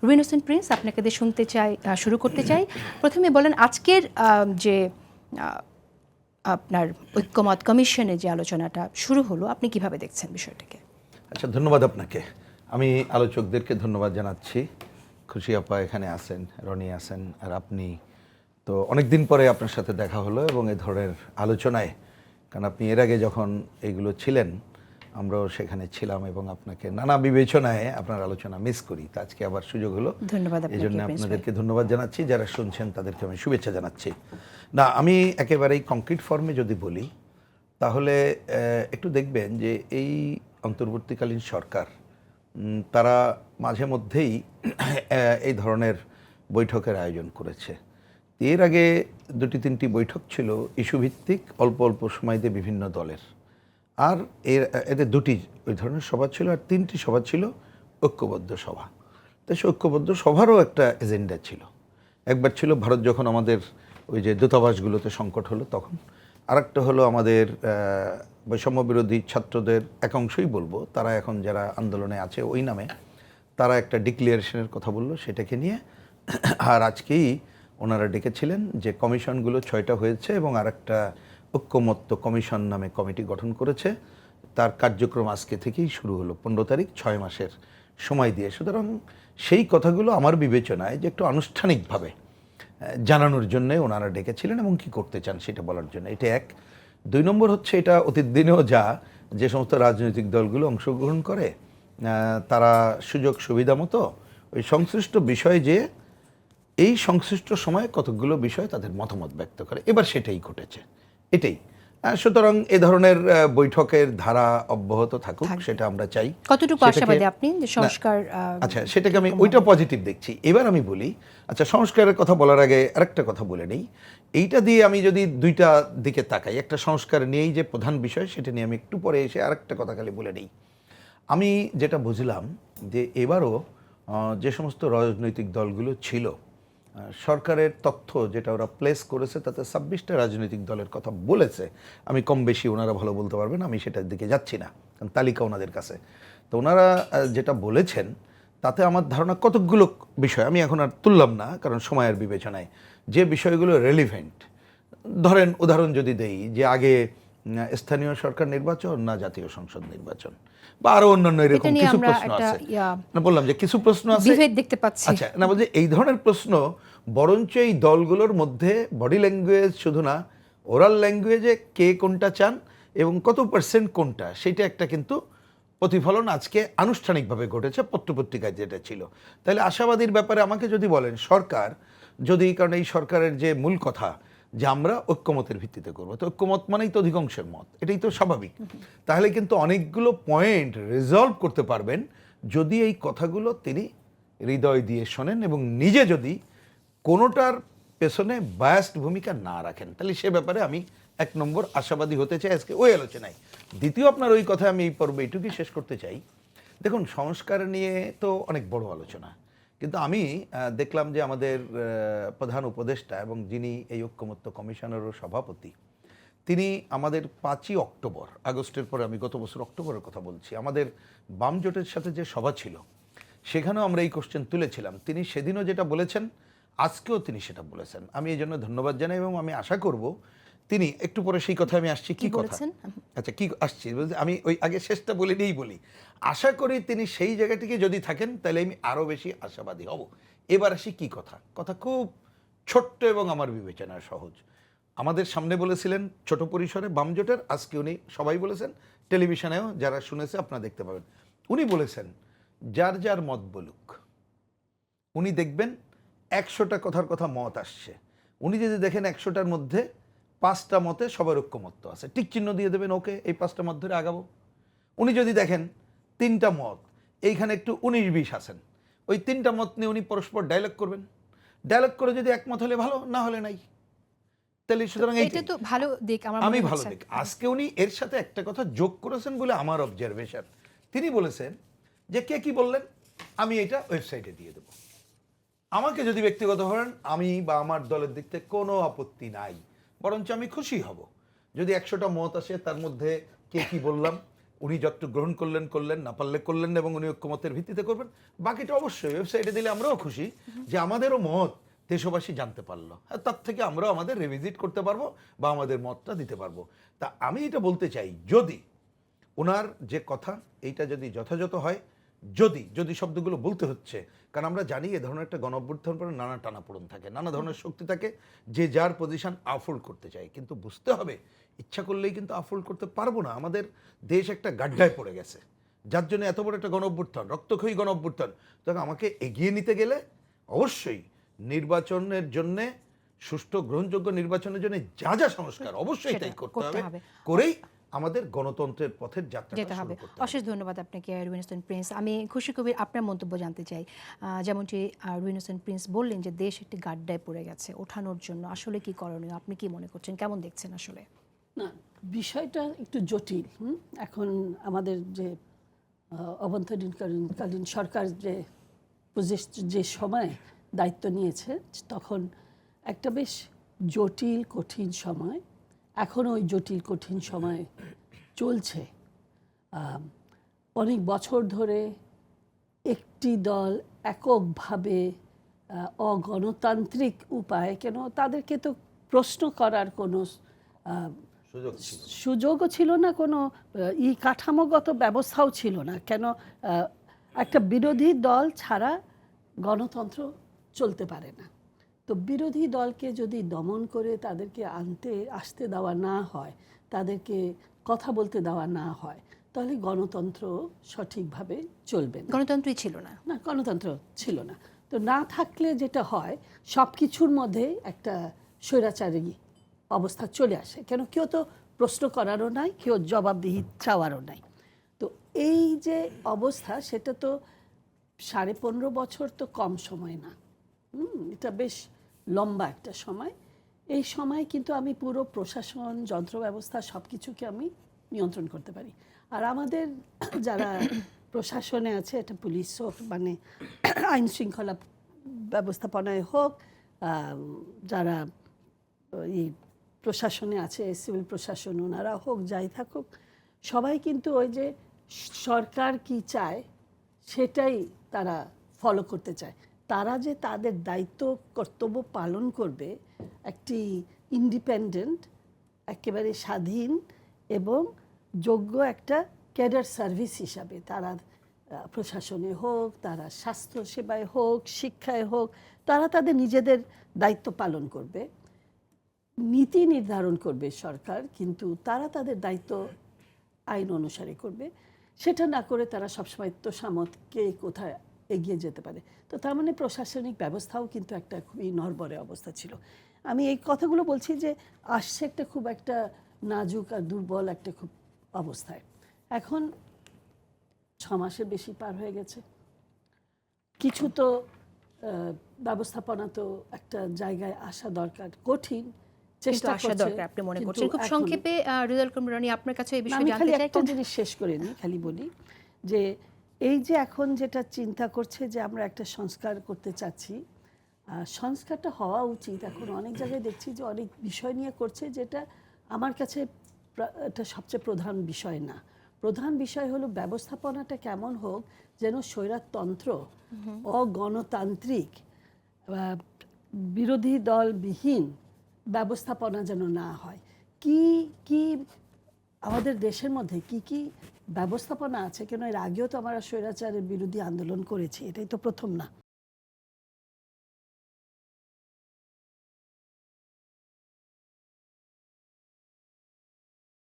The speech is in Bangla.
রুবিন হোসেন প্রিন্স, আপনাকে দিয়ে শুরু করতে চাই। প্রথমে বলেন আজকের যে আপনার ঐক্যমত কমিশনে যে আলোচনাটা শুরু হলো, আপনি কিভাবে দেখছেন বিষয়টাকে? আচ্ছা, ধন্যবাদ আপনাকে। আমি আলোচকদেরকে ধন্যবাদ জানাচ্ছি। খুশি আপা এখানে আছেন, রনি আছেন, আর আপনি তো অনেক দিন পরে আপনার সাথে দেখা হলো এবং এই ধরনের আলোচনায়, কারণ আপনি এর আগে যখন এইগুলো ছিলেন আমরাও সেখানে ছিলাম এবং আপনাকে নানা বিবেচনায় আপনার আলোচনা মিস করি, তা আজকে আবার সুযোগ হলো। ধন্যবাদ এই জন্য আপনাকে, আপনাদেরকে ধন্যবাদ জানাচ্ছি, যারা শুনছেন তাদেরকে আমি শুভেচ্ছা জানাচ্ছি। না, আমি একেবারেই কংক্রিট ফর্মে যদি বলি তাহলে একটু দেখবেন যে এই অন্তর্বর্তীকালীন সরকার তারা মাঝে মধ্যেই এই ধরনের বৈঠকের আয়োজন করেছে। এর আগে দুটি তিনটি বৈঠক ছিল ইস্যুভিত্তিক, অল্প অল্প সময় দিয়ে বিভিন্ন দলের, আর এদের দুটি ওই ধরনের সভা ছিল, আর তিনটি সভা ছিল ঐক্যবদ্ধ সভা। তো সে ঐক্যবদ্ধ সভারও একটা এজেন্ডা ছিল। একবার ছিল ভারত যখন আমাদের ওই যে দূতাবাসগুলোতে সংকট হলো তখন, আরেকটা হলো আমাদের বৈষম্য বিরোধী ছাত্রদের একাংশই বলবো, তারা এখন যারা আন্দোলনে আছে ওই নামে, তারা একটা ডিক্লিয়ারেশনের কথা বললো সেটাকে নিয়ে। আর আজকেই ওনারা ডেকেছিলেন যে কমিশনগুলো 6টা হয়েছে এবং আরেকটা ঐক্যমত্য কমিশন নামে কমিটি গঠন করেছে, তার কার্যক্রম আজকে থেকেই শুরু হলো, 15 তারিখ, 6 মাসের সময় দিয়ে। সুতরাং সেই কথাগুলো আমার বিবেচনায় যে একটু আনুষ্ঠানিকভাবে জানানোর জন্যে ওনারা ডেকেছিলেন এবং কি করতে চান সেটা বলার জন্য। এটা এক। 2 নম্বর হচ্ছে, এটা অতীত দিনেও যে সমস্ত রাজনৈতিক দলগুলো অংশগ্রহণ করে তারা সুযোগ সুবিধা মতো ওই সংশ্লিষ্ট বিষয়ে যে এই সংশ্লিষ্ট সময়ে কতগুলো বিষয় তাদের মতামত ব্যক্ত করে, এবার সেটাই ঘটেছে, এটাই। সুতরাং এ ধরনের বৈঠকের ধারা অব্যাহত থাকুক, সেটা আমরা চাই। কতটুকু আশাবাদী আপনি যে সংস্কার? আচ্ছা, সেটাকে আমি ওইটা পজিটিভ দেখছি। এবার আমি বলি, আচ্ছা, সংস্কারের কথা বলার আগে আরেকটা কথা বলে নেই। এইটা দিয়ে আমি যদি দুইটা দিকে তাকাই, একটা সংস্কার নিয়েই যে প্রধান বিষয় সেটা নিয়ে আমি একটু পরে এসে আরেকটা কথা খালি বলে নেই। আমি যেটা বুঝলাম যে এবারও যে সমস্ত রাজনৈতিক দলগুলো ছিল, সরকারের তথ্য যেটা ওরা প্লেস করেছে তাতে 26টা রাজনৈতিক দলের কথা বলেছে। আমি কম বেশি, ওনারা ভালো বলতে পারবেন, আমি সেটার দিকে যাচ্ছি না, কারণ তালিকা ওনাদের কাছে। তো ওনারা যেটা বলেছেন তাতে আমার ধারণা কতকগুলো বিষয় আমি এখন আর তুললাম না, কারণ সময়ের বিবেচনায় যে বিষয়গুলো রেলিভেন্ট, ধরেন উদাহরণ যদি দেই, যে আগে স্থানীয় সরকার নির্বাচন না জাতীয় সংসদ নির্বাচন, বা আরো অন্যান্য এরকম কিছু প্রশ্ন আছে। না, বললাম যে কিছু প্রশ্ন আছে, দেখতে পাচ্ছি। আচ্ছা, না বলছি এই ধরনের প্রশ্ন বরঞ্চ এই দলগুলোর মধ্যে বডি ল্যাঙ্গুয়েজ শুধু না, ওরাল ল্যাঙ্গুয়েজে কে কোনটা চান এবং কত পার্সেন্ট কোনটা, সেটা একটা কিন্তু প্রতিফলন আজকে আনুষ্ঠানিকভাবে ঘটেছে পত্রপত্রিকায় যেটা ছিল। তাহলে আশাবাদীর ব্যাপারে আমাকে যদি বলেন, সরকার যদি, কারণ এই সরকারের যে মূল কথা যে আমরা ঐক্যমতের ভিত্তিতে করবো, তো ঐক্যমত মানেই তো অধিকাংশের মত, এটাই তো স্বাভাবিক। তাহলে কিন্তু অনেকগুলো পয়েন্ট রিজলভ করতে পারবেন যদি এই কথাগুলো তিনি হৃদয় দিয়ে শোনেন এবং নিজে যদি কোনোটার পেছনে বায়াসড ভূমিকা না রাখেন, তাহলে সে ব্যাপারে আমি 1 নম্বর আশাবাদী হতে চাই আজকে ওই আলোচনায়। দ্বিতীয়, আপনার ওই কথা আমি এই পর্বে এইটুকুই শেষ করতে চাই। দেখুন, সংস্কার নিয়ে তো অনেক বড় আলোচনা, কিন্তু আমি দেখলাম যে আমাদের প্রধান উপদেষ্টা এবং যিনি এই ঐক্যমত্য কমিশনেরও সভাপতি, তিনি আমাদের 5ই অক্টোবর, আগস্টের পরে আমি গত বছর অক্টোবরের কথা বলছি, আমাদের বাম জোটের সাথে যে সভা ছিল সেখানেও আমরা এই কোশ্চেন তুলেছিলাম। তিনি সেদিনও যেটা বলেছেন, আজকেও তিনি সেটা বলেছেন। আমি এই জন্য ধন্যবাদ জানাই এবং আমি আশা করব তিনি একটু পরে সেই কথা আমি আসছি, কি কথা, আচ্ছা কি আসছি, আমি ওই আগে শেষটা বলে নিয়েই বলি। আশা করি তিনি সেই জায়গাটিকে যদি থাকেন তাহলে আমি আরও বেশি আশাবাদী হব। এবার আসি কি কথা, কথা খুব ছোট্ট এবং আমার বিবেচনায় সহজ। আমাদের সামনে বলেছিলেন ছোট পরিসরে বামজোটের, আজকে উনি সবাই বলেছেন, টেলিভিশনেও যারা শুনেছে আপনারা দেখতে পাবেন, উনি বলেছেন যার যার মত বলুক। উনি দেখবেন 100টা কথার কথা মত আসছে, উনি যদি দেখেন 100টার মধ্যে 5টা মতে সবার ঐক্যমত্য আছে, টিক চিহ্ন দিয়ে দেবেন, ওকে এই 5টা মত ধরে আগাবো। উনি যদি দেখেন 3টা মত, এইখানে একটু 19-20 আছেন, ওই 3টা মত নিয়ে উনি পরস্পর ডায়লগ করবেন, ডায়লগ করে যদি একমত হলে ভালো, না হলে নাই। তাহলে সুতরাং এটা তো ভালো দিক, আমি ভালো দিক। আজকে উনি এর সাথে একটা কথা যোগ করেছেন বলে আমার অবজারভেশন, তিনি বলেছেন যে কে কি বললেন আমি এটা ওয়েবসাইটে দিয়ে দেবো। আমাকে যদি ব্যক্তিগত হন, আমি বা আমার দলের দিক থেকে কোনো আপত্তি নাই, বরঞ্চ আমি খুশি হব যদি 100টা মত আসে, তার মধ্যে কে কি বললাম উনি যতটুকু গ্রহণ করলেন করলেন, না পারলে করলেন না, এবং উনি ঐক্যমতের ভিত্তিতে করবেন। বাকিটা অবশ্যই ওয়েবসাইটে দিলে আমরাও খুশি যে আমাদেরও মত দেশবাসী জানতে পারলো, তার থেকে আমরাও আমাদের রিভিজিট করতে পারবো বা আমাদের মতটা দিতে পারবো। তা আমি এটা বলতে চাই, যদি ওনার যে কথা এইটা যদি যথাযথ হয়, যদি শব্দগুলো বলতে হচ্ছে, কারণ আমরা জানি এ ধরনের একটা গণ অভ্যুত্থান পরে নানা টানাপোড়েন থাকে, নানা ধরনের শক্তি থাকে, যে যার পজিশন আফোল্ড করতে চায়, কিন্তু বুঝতে হবে ইচ্ছা করলেই কিন্তু আফোল্ড করতে পারবো না। আমাদের দেশ একটা গাড্ডায় পড়ে গেছে, যার জন্য এত বড় একটা গণ অভ্যুত্থান, রক্তক্ষয়ী গণ অভ্যুত্থান। তখন আমাকে এগিয়ে নিতে গেলে অবশ্যই নির্বাচনের জন্য, সুষ্ঠু গ্রহণযোগ্য নির্বাচনের জন্য যা যা সংস্কার অবশ্যই তাই করতে হবে, করেই আমাদের গণতন্ত্রের পথের যাত্রা যেতে হবে। অশেষ ধন্যবাদ আপনাকে রুবিন হোসেন প্রিন্স। আমি খুশি কবির আপনার মন্তব্য জানতে চাই। যেমনটি রুবিন হোসেন প্রিন্স বললেন যে দেশ একটি গাড্ডায় পড়ে গেছে, ওঠানোর জন্য আসলে কি করণীয়, আপনি কি মনে করছেন, কেমন দেখছেন আসলে? না, বিষয়টা একটু জটিল। এখন আমাদের যে অভ্যন্তরীণকালীন সরকার যে সময় দায়িত্ব নিয়েছে, তখন একটা বেশ জটিল কঠিন সময়, এখনও ওই জটিল কঠিন সময় চলছে। অনেক বছর ধরে একটি দল এককভাবে অগণতান্ত্রিক উপায়, কেন তাদেরকে তো প্রশ্ন করার কোনো সুযোগও ছিল না, কোনো কাঠামোগত ব্যবস্থাও ছিল না। কেন একটা বিরোধী দল ছাড়া গণতন্ত্র চলতে পারে না। তো বিরোধী দলকে যদি দমন করে তাদেরকে আসতে দেওয়া না হয়, তাদেরকে কথা বলতে দেওয়া না হয়, তাহলে গণতন্ত্র সঠিকভাবে চলবে না। গণতন্ত্রই ছিল না, গণতন্ত্র ছিল না। তো না থাকলে যেটা হয়, সব কিছুর মধ্যে একটা স্বৈরাচারী অবস্থা চলে আসে। কেন কেউ তো প্রশ্ন করারও নাই, কেউ জবাবদিহি চাওয়ারও নাই। তো এই যে অবস্থা, সেটা তো 15.5 বছর তো কম সময় না, এটা বেশ লম্বা একটা সময়। এই সময় কিন্তু আমি পুরো প্রশাসন, যন্ত্র ব্যবস্থা সব কিছুকে আমি নিয়ন্ত্রণ করতে পারি। আর আমাদের যারা প্রশাসনে আছে, এটা পুলিশ হোক, মানে আইন শৃঙ্খলা ব্যবস্থাপনায় হোক, যারা এই প্রশাসনে আছে, সিভিল প্রশাসন, ওনারা হোক, যাই থাকুক, সবাই কিন্তু ওই যে সরকার কি চায় সেটাই তারা ফলো করতে চায়। তারা যে তাদের দায়িত্ব কর্তব্য পালন করবে একটি ইন্ডিপেন্ডেন্ট, একেবারে স্বাধীন এবং যোগ্য একটা ক্যাডার সার্ভিস হিসাবে, তারা প্রশাসনে হোক, তারা স্বাস্থ্য সেবায় হোক, শিক্ষায় হোক, তারা তাদের নিজেদের দায়িত্ব পালন করবে। নীতি নির্ধারণ করবে সরকার, কিন্তু তারা তাদের দায়িত্ব আইন অনুসারে করবে। সেটা না করে তারা সবসময় তোষামতকে কোথায় এগিয়ে যেতে পারে। তো তার মানে প্রশাসনিক ব্যবস্থাও কিন্তু একটা খুবই নড়বড়ে অবস্থা ছিল। আমি এই কথাগুলো বলছি যে আসছে একটা খুব একটা নাজুক আর দুর্বল একটা খুব অবস্থায়। এখন 6 মাসের বেশি পার হয়ে গেছে। কিছু তো ব্যবস্থাপনা তো একটা জায়গায় আসা দরকার, কঠিন চেষ্টা আসা দরকার আপনি মনে করছেন। খুব সংক্ষেপে রিজাল কমরানি, আপনার কাছে এই বিষয়ে জানতে চাই। একটা জিনিস শেষ করে নিই, খালি বলি যে এই যে এখন যেটা চিন্তা করছে যে আমরা একটা সংস্কার করতে চাচ্ছি, সংস্কারটা হওয়া উচিত। এখন অনেক জায়গায় দেখছি যে অনেক বিষয় নিয়ে করছে, যেটা আমার কাছে এটা সবচেয়ে প্রধান বিষয় না। প্রধান বিষয় হলো ব্যবস্থাপনাটা কেমন হোক যেন স্বৈরতন্ত্র, অগণতান্ত্রিক, বিরোধী দলবিহীন ব্যবস্থাপনা যেন না হয়। কি আমাদের দেশের মধ্যে কি ব্যবস্থাপনা আছে, কেন এর আগেও তো আমরা স্বৈরাচারের বিরোধী আন্দোলন করেছি, এটাই তো প্রথম না।